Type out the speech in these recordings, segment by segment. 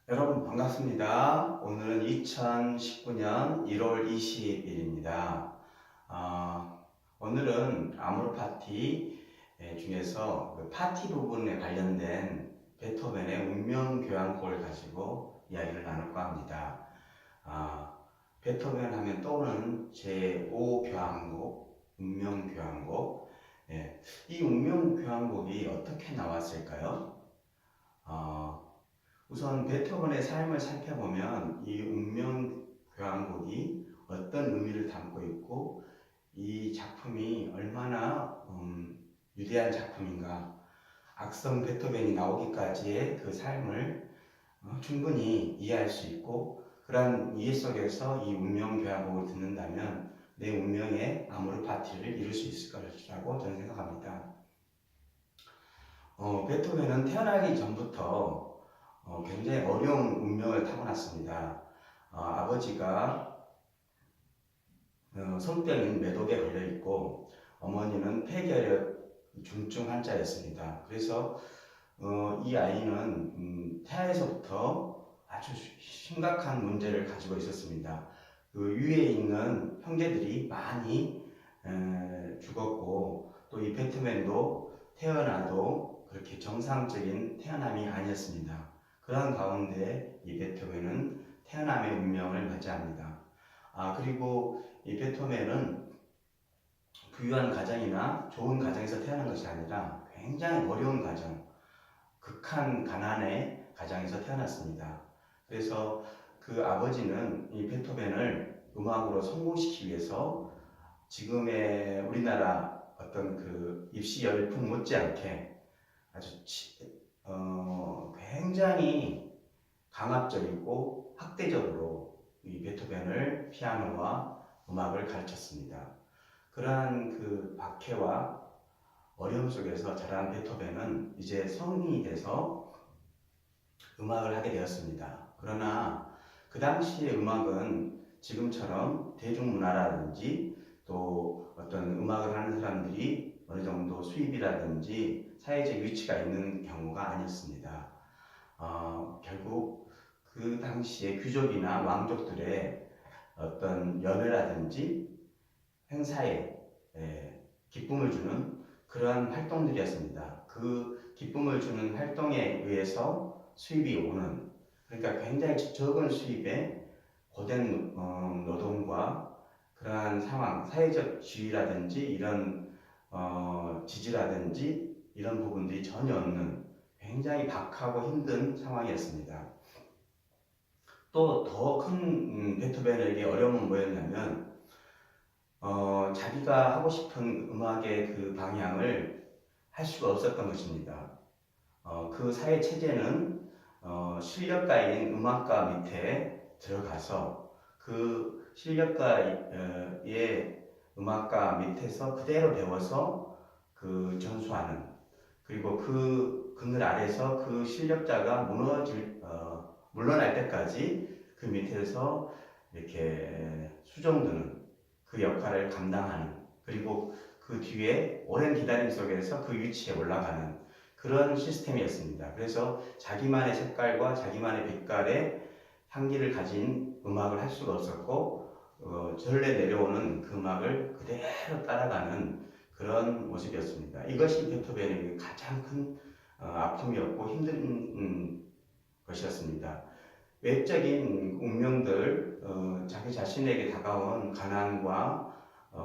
여러분 반갑습니다. 오늘은 2019년 1월 20일입니다. 오늘은 아모르 파티 중에서 그 파티 부분에 관련된 베토벤의 운명교향곡을 가지고 이야기를 나눌까 합니다. 아, 베토벤 하면 떠오르는 제5교향곡, 운명교향곡. 이 운명교향곡이 어떻게 나왔을까요? 어, 우선 베토벤의 삶을 살펴보면 이 운명교향곡이 어떤 의미를 담고 있고 이 작품이 얼마나 위대한 작품인가, 악성 베토벤이 나오기까지의 그 삶을 충분히 이해할 수 있고, 그러한 이해 속에서 이 운명교향곡을 듣는다면 내 운명의 아모르 파티를 이룰 수 있을 것이라고 저는 생각합니다. 베토벤은 태어나기 전부터 굉장히 어려운 운명을 타고났습니다. 아버지가 성병인 매독에 걸려 있고 어머니는 폐결핵 중증 환자였습니다. 그래서 이 아이는 태아에서부터 아주 심각한 문제를 가지고 있었습니다. 그 위에 있는 형제들이 많이 죽었고, 또 이 베토벤도 태어나도 그렇게 정상적인 태어남이 아니었습니다. 그런 가운데 이 베토벤은 태어남의 운명을 맞이합니다. 그리고 이 베토벤은 부유한 가정이나 좋은 가정에서 태어난 것이 아니라 굉장히 어려운 가정, 극한 가난의 가정에서 태어났습니다. 그래서 그 아버지는 이 베토벤을 음악으로 성공시키기 위해서 지금의 우리나라 어떤 그 입시 열풍 못지않게 아주 굉장히 강압적이고 학대적으로 이 베토벤을 피아노와 음악을 가르쳤습니다. 그러한 그 박해와 어려움 속에서 자란 베토벤은 이제 성인이 돼서 음악을 하게 되었습니다. 그러나 그 당시의 음악은 지금처럼 대중문화라든지 또 어떤 음악을 하는 사람들이 어느 정도 수입이라든지 사회적 위치가 있는 경우가 아니었습니다. 결국 그 당시에 귀족이나 왕족들의 어떤 연회라든지 행사에 기쁨을 주는 그러한 활동들이었습니다. 그 기쁨을 주는 활동에 의해서 수입이 오는, 그러니까 굉장히 적은 수입에 고된 노동과 그러한 상황, 사회적 지위라든지 이런 지지라든지 이런 부분들이 전혀 없는 굉장히 박하고 힘든 상황이었습니다. 또 더 큰 베토벤에게 어려움은 뭐였냐면 자기가 하고 싶은 음악의 그 방향을 할 수가 없었던 것입니다. 그 사회 체제는 실력가인 음악가 밑에 들어가서 그 실력가의 음악가 밑에서 그대로 배워서 그 전수하는, 그리고 그 그늘 아래서 그 실력자가 물러날 때까지 그 밑에서 이렇게 수종드는 그 역할을 감당하는, 그리고 그 뒤에 오랜 기다림 속에서 그 위치에 올라가는 그런 시스템이었습니다. 그래서 자기만의 색깔과 자기만의 빛깔의 향기를 가진 음악을 할 수가 없었고, 전래 내려오는 그 음악을 그대로 따라가는 그런 모습이었습니다. 이것이 베토벤에게 가장 큰 아픔이었고 힘든 것이었습니다. 외적인 운명들, 자기 자신에게 다가온 가난과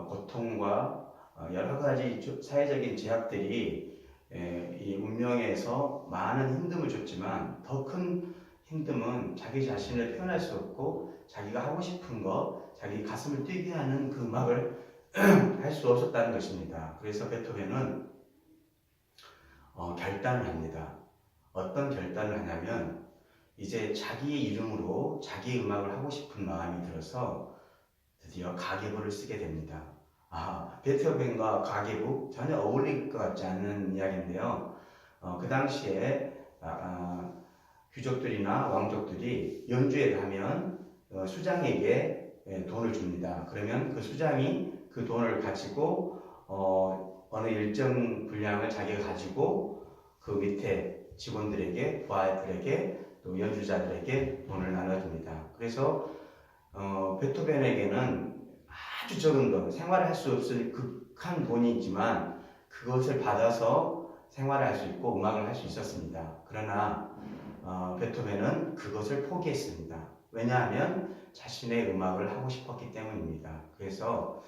고통과 여러 가지 사회적인 제약들이 이 운명에서 많은 힘듦을 줬지만, 더 큰 힘듦은 자기 자신을 표현할 수 없고 자기가 하고 싶은 것, 자기 가슴을 뛰게 하는 그 음악을 할 수 없었다는 것입니다. 그래서 베토벤은 결단을 합니다. 어떤 결단을 하냐면, 이제 자기의 이름으로 자기의 음악을 하고 싶은 마음이 들어서 드디어 가계부를 쓰게 됩니다. 베토벤과 가계부 전혀 어울릴 것 같지 않는 이야기인데요. 그 당시에 귀족들이나 왕족들이 연주에 가면 수장에게 돈을 줍니다. 그러면 그 수장이 그 돈을 가지고 어느 일정 분량을 자기가 가지고 그 밑에 직원들에게, 부하들에게 또 연주자들에게 돈을 나눠줍니다. 그래서 베토벤에게는 아주 적은 돈, 생활할 수 없을 극한 돈이지만 그것을 받아서 생활을 할 수 있고 음악을 할 수 있었습니다. 그러나 베토벤은 그것을 포기했습니다. 왜냐하면 자신의 음악을 하고 싶었기 때문입니다. 그래서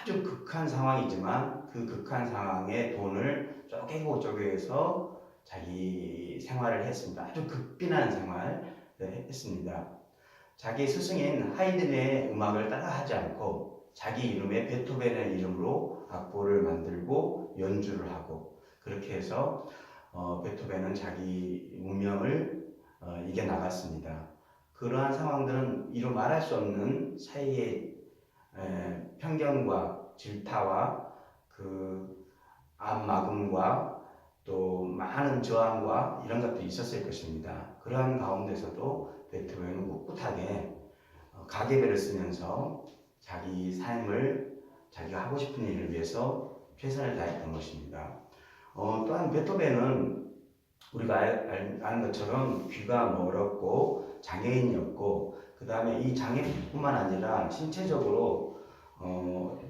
아주 극한 상황이지만 그 극한 상황에 돈을 쪼개고 쪼개서 자기 생활을 했습니다. 아주 극빈한 생활을 했습니다. 자기 스승인 하이든의 음악을 따라하지 않고 자기 이름의 베토벤의 이름으로 악보를 만들고 연주를 하고 그렇게 해서 베토벤은 자기 운명을 이겨나갔습니다. 그러한 상황들은 이루 말할 수 없는 사이의 편견과 질타와 그 안마금과 또 많은 저항과 이런 것도 있었을 것입니다. 그러한 가운데서도 베토벤은 꿋꿋하게 가계배를 쓰면서 자기 삶을 자기가 하고 싶은 일을 위해서 최선을 다했던 것입니다. 또한 베토벤은 우리가 아는 것처럼 귀가 멀었고 장애인이었고 그 다음에 이 장애뿐만 아니라 신체적으로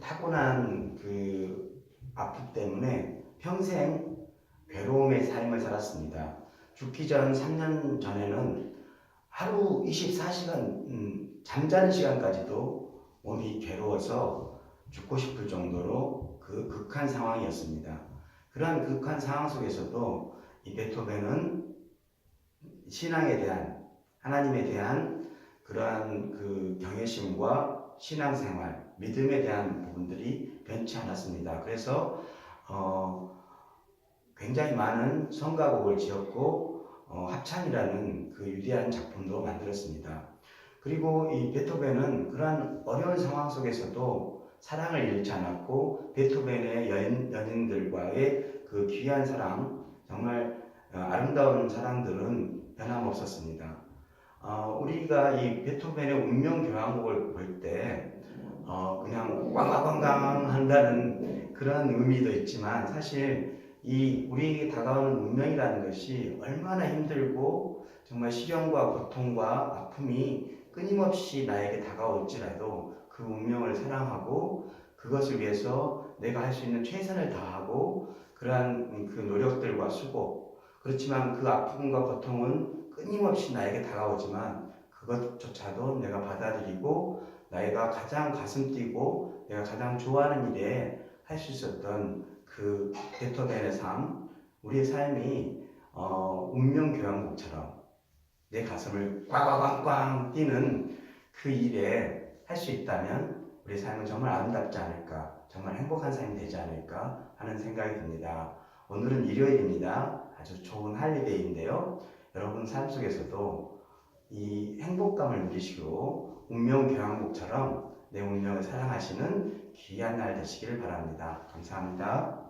타고난 그 아픔 때문에 평생 괴로움의 삶을 살았습니다. 죽기 전 3년 전에는 하루 24시간 잠자는 시간까지도 몸이 괴로워서 죽고 싶을 정도로 그 극한 상황이었습니다. 그러한 극한 상황 속에서도 이 베토벤은 신앙에 대한 하나님에 대한 그러한 그 경외심과 신앙생활, 믿음에 대한 부분들이 변치 않았습니다. 그래서 굉장히 많은 성가곡을 지었고 합창이라는 그 위대한 작품도 만들었습니다. 그리고 이 베토벤은 그러한 어려운 상황 속에서도 사랑을 잃지 않았고 베토벤의 연인들과의 그 귀한 사랑, 정말 아름다운 사랑들은 변함없었습니다. 우리가 이 베토벤의 운명교향곡을 볼 때 그냥 꽝꽝꽝꽝 한다는 그런 의미도 있지만 사실 이 우리에게 다가오는 운명이라는 것이 얼마나 힘들고 정말 시련과 고통과 아픔이 끊임없이 나에게 다가올지라도 그 운명을 사랑하고 그것을 위해서 내가 할 수 있는 최선을 다하고 그러한 그 노력들과 수고, 그렇지만 그 아픔과 고통은 끊임없이 나에게 다가오지만 그것조차도 내가 받아들이고 내가 가장 가슴 뛰고 내가 가장 좋아하는 일에 할 수 있었던 그 베토벤의 삶, 우리의 삶이 운명교향곡처럼 내 가슴을 꽝꽝꽝꽝 뛰는 그 일에 할 수 있다면 우리 삶은 정말 아름답지 않을까, 정말 행복한 삶이 되지 않을까 하는 생각이 듭니다. 오늘은 일요일입니다. 아주 좋은 할리데이인데요. 여러분 삶 속에서도 이 행복감을 누리시고 운명교향곡처럼 내 운명을 사랑하시는 귀한 날 되시기를 바랍니다. 감사합니다.